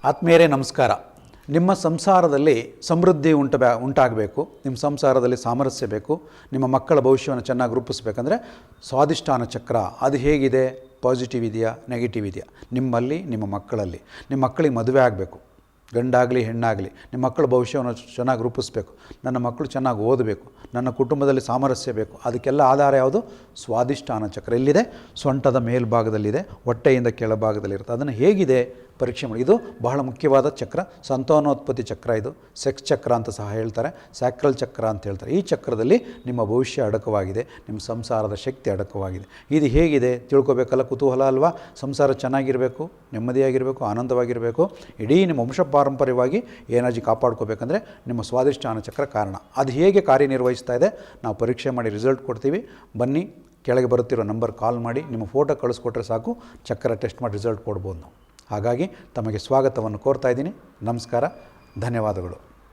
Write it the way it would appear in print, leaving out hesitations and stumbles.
ಆತ್ಮೀಯರೇ ನಮಸ್ಕಾರ. ನಿಮ್ಮ ಸಂಸಾರದಲ್ಲಿ ಸಮೃದ್ಧಿ ಉಂಟಾಗಬೇಕು, ನಿಮ್ಮ ಸಂಸಾರದಲ್ಲಿ ಸಾಮರಸ್ಯ ಬೇಕು, ನಿಮ್ಮ ಮಕ್ಕಳ ಭವಿಷ್ಯವನ್ನು ಚೆನ್ನಾಗಿ ರೂಪಿಸಬೇಕಂದ್ರೆ ಸ್ವಾಧಿಷ್ಠಾನ ಚಕ್ರ ಅದು ಹೇಗಿದೆ, ಪಾಸಿಟಿವ್ ಇದೆಯಾ ನೆಗೆಟಿವ್ ಇದೆಯಾ ನಿಮ್ಮಲ್ಲಿ, ನಿಮ್ಮ ಮಕ್ಕಳಲ್ಲಿ. ನಿಮ್ಮ ಮಕ್ಕಳಿಗೆ ಮದುವೆ ಆಗಬೇಕು, ಗಂಡಾಗಲಿ ಹೆಣ್ಣಾಗಲಿ, ನಿಮ್ಮ ಮಕ್ಕಳ ಭವಿಷ್ಯವನ್ನು ಚೆನ್ನಾಗಿ ರೂಪಿಸಬೇಕು, ನನ್ನ ಮಕ್ಕಳು ಚೆನ್ನಾಗಿ ಓದಬೇಕು, ನನ್ನ ಕುಟುಂಬದಲ್ಲಿ ಸಾಮರಸ್ಯ ಬೇಕು. ಅದಕ್ಕೆಲ್ಲ ಆಧಾರ ಯಾವುದು? ಸ್ವಾಧಿಷ್ಠಾನ ಚಕ್ರ. ಎಲ್ಲಿದೆ? ಸೊಂಟದ ಮೇಲ್ಭಾಗದಲ್ಲಿದೆ, ಹೊಟ್ಟೆಯಿಂದ ಕೆಳಭಾಗದಲ್ಲಿರುತ್ತೆ. ಅದನ್ನು ಹೇಗಿದೆ ಪರೀಕ್ಷೆ ಮಾಡಿ. ಇದು ಬಹಳ ಮುಖ್ಯವಾದ ಚಕ್ರ, ಸಂತಾನೋತ್ಪತ್ತಿ ಚಕ್ರ. ಇದು ಸೆಕ್ಸ್ ಚಕ್ರ ಅಂತ ಸಹ ಹೇಳ್ತಾರೆ, ಸ್ಯಾಕ್ರಲ್ ಚಕ್ರ ಅಂತ ಹೇಳ್ತಾರೆ. ಈ ಚಕ್ರದಲ್ಲಿ ನಿಮ್ಮ ಭವಿಷ್ಯ ಅಡಕವಾಗಿದೆ, ನಿಮ್ಮ ಸಂಸಾರದ ಶಕ್ತಿ ಅಡಕವಾಗಿದೆ. ಇದು ಹೇಗಿದೆ ತಿಳ್ಕೊಬೇಕಲ್ಲ, ಕುತೂಹಲ ಅಲ್ವಾ? ಸಂಸಾರ ಚೆನ್ನಾಗಿರಬೇಕು, ನೆಮ್ಮದಿಯಾಗಿರಬೇಕು, ಆನಂದವಾಗಿರಬೇಕು, ಇಡೀ ನಿಮ್ಮ ವಂಶ ಪಾರಂಪರ್ಯವಾಗಿ ಎನರ್ಜಿ ಕಾಪಾಡ್ಕೋಬೇಕಂದ್ರೆ ನಿಮ್ಮ ಸ್ವಾಧಿಷ್ಠಾನ ಚಕ್ರ ಕಾರಣ. ಅದು ಹೇಗೆ ಕಾರ್ಯನಿರ್ವಹಿಸ್ತಾ ಇದೆ ನಾವು ಪರೀಕ್ಷೆ ಮಾಡಿ ರಿಸಲ್ಟ್ ಕೊಡ್ತೀವಿ. ಬನ್ನಿ, ಕೆಳಗೆ ಬರುತ್ತಿರೋ ನಂಬರ್ ಕಾಲ್ ಮಾಡಿ ನಿಮ್ಮ ಫೋಟೋ ಕಳಿಸ್ಕೊಟ್ರೆ ಸಾಕು, ಚಕ್ರ ಟೆಸ್ಟ್ ಮಾಡಿ ರಿಸಲ್ಟ್ ಕೊಡ್ಬೋದು ನಾವು. ಹಾಗಾಗಿ ತಮಗೆ ಸ್ವಾಗತವನ್ನು ಕೋರ್ತಾ ಇದ್ದೀನಿ. ನಮಸ್ಕಾರ, ಧನ್ಯವಾದಗಳು.